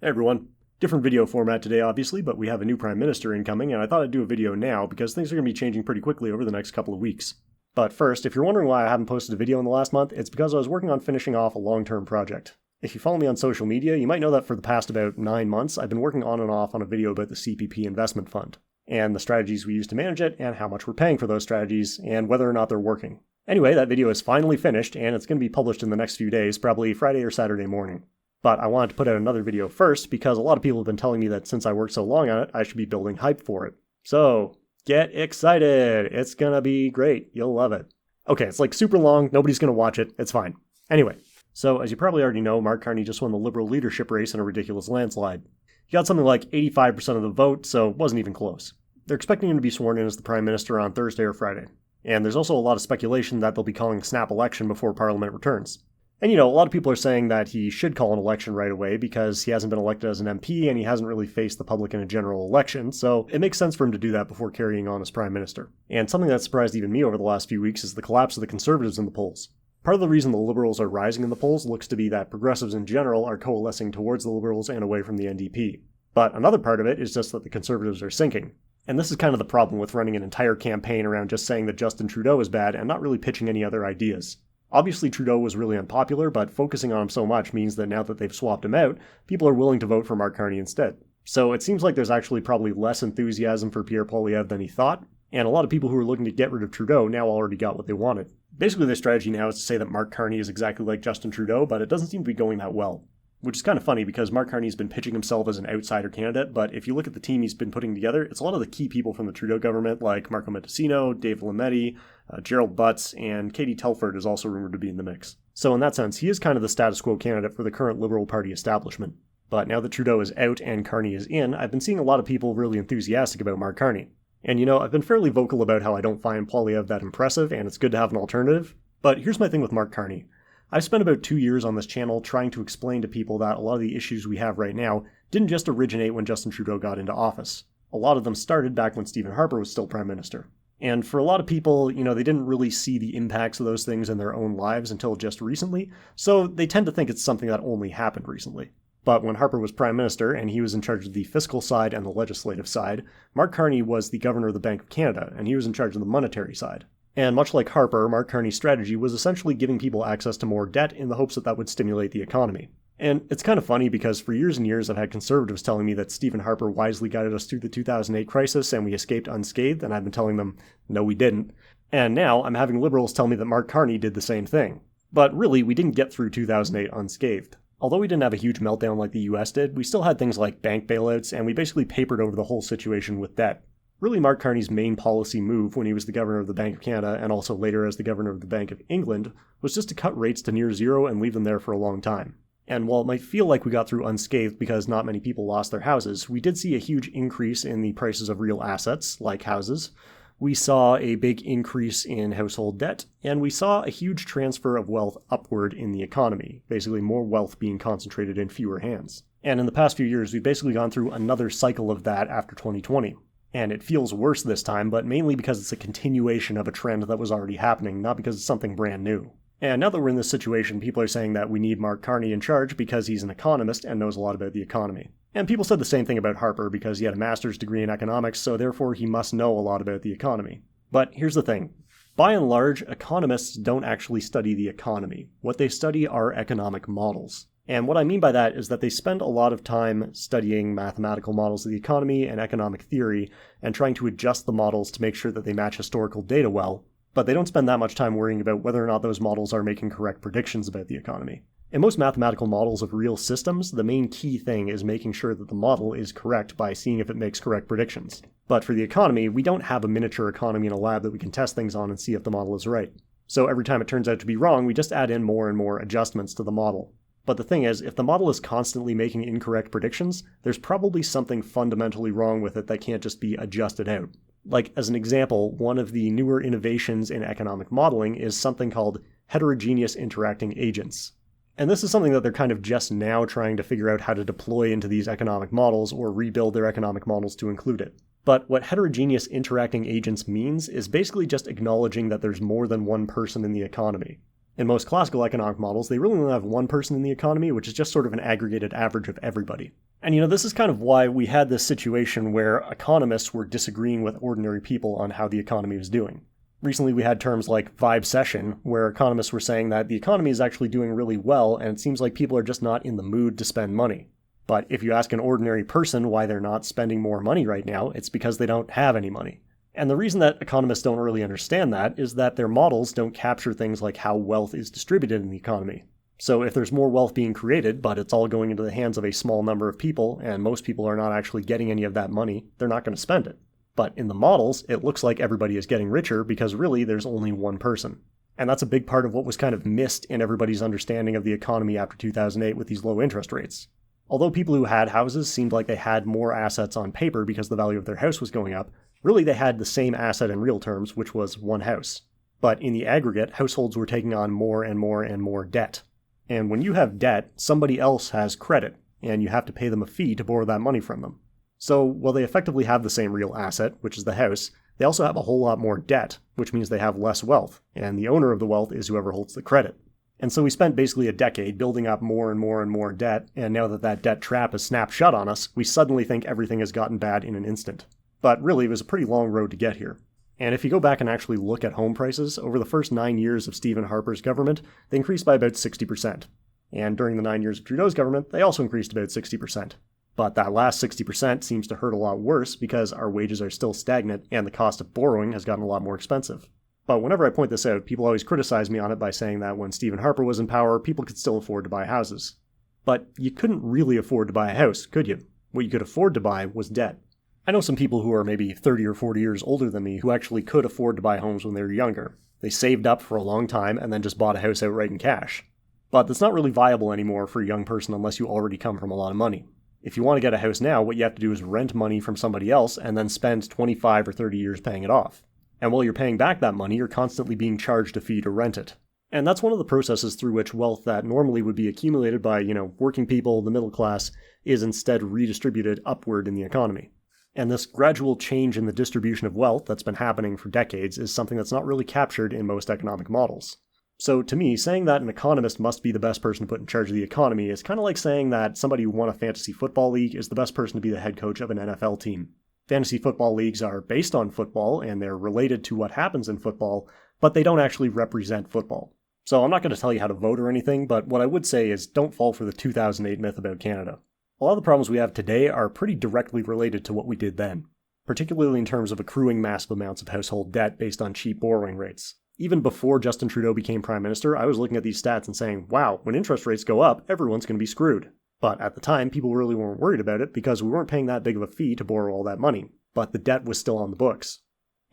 Hey everyone. Different video format today, obviously, but we have a new Prime Minister incoming, and I thought I'd do a video now because things are going to be changing pretty quickly over the next couple of weeks. But first, if you're wondering why I haven't posted a video in the last month, it's because I was working on finishing off a long-term project. If you follow me on social media, you might know that for the past about 9 months, I've been working on and off on a video about the CPP investment fund, and the strategies we use to manage it, and how much we're paying for those strategies, and whether or not they're working. Anyway, that video is finally finished, and it's going to be published in the next few days, probably Friday or Saturday morning. But I wanted to put out another video first because a lot of people have been telling me that since I worked so long on it, I should be building hype for it. So, get excited! It's gonna be great. You'll love it. Okay, it's like super long, nobody's gonna watch it, it's fine. Anyway, so as you probably already know, Mark Carney just won the Liberal leadership race in a ridiculous landslide. He got something like 85% of the vote, so it wasn't even close. They're expecting him to be sworn in as the Prime Minister on Thursday or Friday. And there's also a lot of speculation that they'll be calling a snap election before Parliament returns. And a lot of people are saying that he should call an election right away because he hasn't been elected as an MP and he hasn't really faced the public in a general election, so it makes sense for him to do that before carrying on as Prime Minister. And something that surprised even me over the last few weeks is the collapse of the Conservatives in the polls. Part of the reason the Liberals are rising in the polls looks to be that progressives in general are coalescing towards the Liberals and away from the NDP. But another part of it is just that the Conservatives are sinking. And this is kind of the problem with running an entire campaign around just saying that Justin Trudeau is bad and not really pitching any other ideas. Obviously, Trudeau was really unpopular, but focusing on him so much means that now that they've swapped him out, people are willing to vote for Mark Carney instead. So it seems like there's actually probably less enthusiasm for Pierre Poilievre than he thought, and a lot of people who were looking to get rid of Trudeau now already got what they wanted. Basically, their strategy now is to say that Mark Carney is exactly like Justin Trudeau, but it doesn't seem to be going that well. Which is kind of funny because Mark Carney's been pitching himself as an outsider candidate, but if you look at the team he's been putting together, it's a lot of the key people from the Trudeau government like Marco Mendicino, Dave Lametti, Gerald Butts, and Katie Telford is also rumored to be in the mix. So in that sense, he is kind of the status quo candidate for the current Liberal Party establishment. But now that Trudeau is out and Carney is in, I've been seeing a lot of people really enthusiastic about Mark Carney. And I've been fairly vocal about how I don't find Poilievre that impressive, and it's good to have an alternative. But here's my thing with Mark Carney. I've spent about 2 years on this channel trying to explain to people that a lot of the issues we have right now didn't just originate when Justin Trudeau got into office. A lot of them started back when Stephen Harper was still Prime Minister. And for a lot of people, they didn't really see the impacts of those things in their own lives until just recently, so they tend to think it's something that only happened recently. But when Harper was Prime Minister and he was in charge of the fiscal side and the legislative side, Mark Carney was the Governor of the Bank of Canada, and he was in charge of the monetary side. And much like Harper, Mark Carney's strategy was essentially giving people access to more debt in the hopes that that would stimulate the economy. And it's kind of funny because for years and years I've had conservatives telling me that Stephen Harper wisely guided us through the 2008 crisis and we escaped unscathed, and I've been telling them, no we didn't. And now I'm having liberals tell me that Mark Carney did the same thing. But really, we didn't get through 2008 unscathed. Although we didn't have a huge meltdown like the US did, we still had things like bank bailouts, and we basically papered over the whole situation with debt. Really, Mark Carney's main policy move when he was the Governor of the Bank of Canada and also later as the Governor of the Bank of England was just to cut rates to near zero and leave them there for a long time. And while it might feel like we got through unscathed because not many people lost their houses, we did see a huge increase in the prices of real assets, like houses. We saw a big increase in household debt, and we saw a huge transfer of wealth upward in the economy, basically more wealth being concentrated in fewer hands. And in the past few years, we've basically gone through another cycle of that after 2020. And it feels worse this time, but mainly because it's a continuation of a trend that was already happening, not because it's something brand new. And now that we're in this situation, people are saying that we need Mark Carney in charge because he's an economist and knows a lot about the economy. And people said the same thing about Harper because he had a master's degree in economics, so therefore he must know a lot about the economy. But here's the thing. By and large, economists don't actually study the economy. What they study are economic models. And what I mean by that is that they spend a lot of time studying mathematical models of the economy and economic theory and trying to adjust the models to make sure that they match historical data well, but they don't spend that much time worrying about whether or not those models are making correct predictions about the economy. In most mathematical models of real systems, the main key thing is making sure that the model is correct by seeing if it makes correct predictions. But for the economy, we don't have a miniature economy in a lab that we can test things on and see if the model is right. So every time it turns out to be wrong, we just add in more and more adjustments to the model. But the thing is, if the model is constantly making incorrect predictions, there's probably something fundamentally wrong with it that can't just be adjusted out. Like, as an example, one of the newer innovations in economic modeling is something called heterogeneous interacting agents. And this is something that they're kind of just now trying to figure out how to deploy into these economic models or rebuild their economic models to include it. But what heterogeneous interacting agents means is basically just acknowledging that there's more than one person in the economy. In most classical economic models, they really only have one person in the economy, which is just sort of an aggregated average of everybody. And this is kind of why we had this situation where economists were disagreeing with ordinary people on how the economy was doing. Recently, we had terms like vibecession, where economists were saying that the economy is actually doing really well, and it seems like people are just not in the mood to spend money. But if you ask an ordinary person why they're not spending more money right now, it's because they don't have any money. And the reason that economists don't really understand that is that their models don't capture things like how wealth is distributed in the economy. So if there's more wealth being created, but it's all going into the hands of a small number of people, and most people are not actually getting any of that money, they're not going to spend it. But in the models, it looks like everybody is getting richer because really there's only one person. And that's a big part of what was kind of missed in everybody's understanding of the economy after 2008 with these low interest rates. Although people who had houses seemed like they had more assets on paper because the value of their house was going up, really they had the same asset in real terms, which was one house. But in the aggregate, households were taking on more and more and more debt. And when you have debt, somebody else has credit, and you have to pay them a fee to borrow that money from them. So, while they effectively have the same real asset, which is the house, they also have a whole lot more debt, which means they have less wealth, and the owner of the wealth is whoever holds the credit. And so we spent basically a decade building up more and more and more debt, and now that that debt trap has snapped shut on us, we suddenly think everything has gotten bad in an instant. But really, it was a pretty long road to get here. And if you go back and actually look at home prices, over the first 9 years of Stephen Harper's government, they increased by about 60%. And during the 9 years of Trudeau's government, they also increased about 60%. But that last 60% seems to hurt a lot worse because our wages are still stagnant and the cost of borrowing has gotten a lot more expensive. But whenever I point this out, people always criticize me on it by saying that when Stephen Harper was in power, people could still afford to buy houses. But you couldn't really afford to buy a house, could you? What you could afford to buy was debt. I know some people who are maybe 30 or 40 years older than me who actually could afford to buy homes when they were younger. They saved up for a long time and then just bought a house outright in cash. But that's not really viable anymore for a young person unless you already come from a lot of money. If you want to get a house now, what you have to do is rent money from somebody else and then spend 25 or 30 years paying it off. And while you're paying back that money, you're constantly being charged a fee to rent it. And that's one of the processes through which wealth that normally would be accumulated by, working people, the middle class, is instead redistributed upward in the economy. And this gradual change in the distribution of wealth that's been happening for decades is something that's not really captured in most economic models. So to me, saying that an economist must be the best person to put in charge of the economy is kind of like saying that somebody who won a fantasy football league is the best person to be the head coach of an NFL team. Fantasy football leagues are based on football and they're related to what happens in football, but they don't actually represent football. So I'm not going to tell you how to vote or anything, but what I would say is don't fall for the 2008 myth about Canada. A lot of the problems we have today are pretty directly related to what we did then, particularly in terms of accruing massive amounts of household debt based on cheap borrowing rates. Even before Justin Trudeau became Prime Minister, I was looking at these stats and saying, wow, when interest rates go up, everyone's going to be screwed. But at the time, people really weren't worried about it because we weren't paying that big of a fee to borrow all that money, but the debt was still on the books.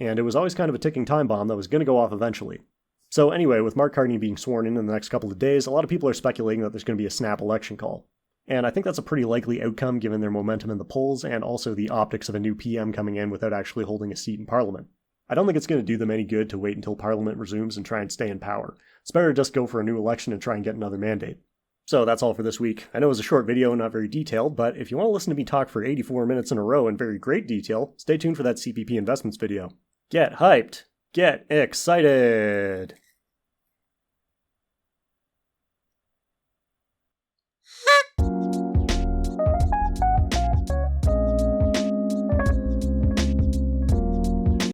And it was always kind of a ticking time bomb that was going to go off eventually. So anyway, with Mark Carney being sworn in the next couple of days, a lot of people are speculating that there's going to be a snap election call. And I think that's a pretty likely outcome given their momentum in the polls and also the optics of a new PM coming in without actually holding a seat in Parliament. I don't think it's going to do them any good to wait until Parliament resumes and try and stay in power. It's better to just go for a new election and try and get another mandate. So that's all for this week. I know it was a short video, not very detailed, but if you want to listen to me talk for 84 minutes in a row in very great detail, stay tuned for that CPP investments video. Get hyped! Get excited!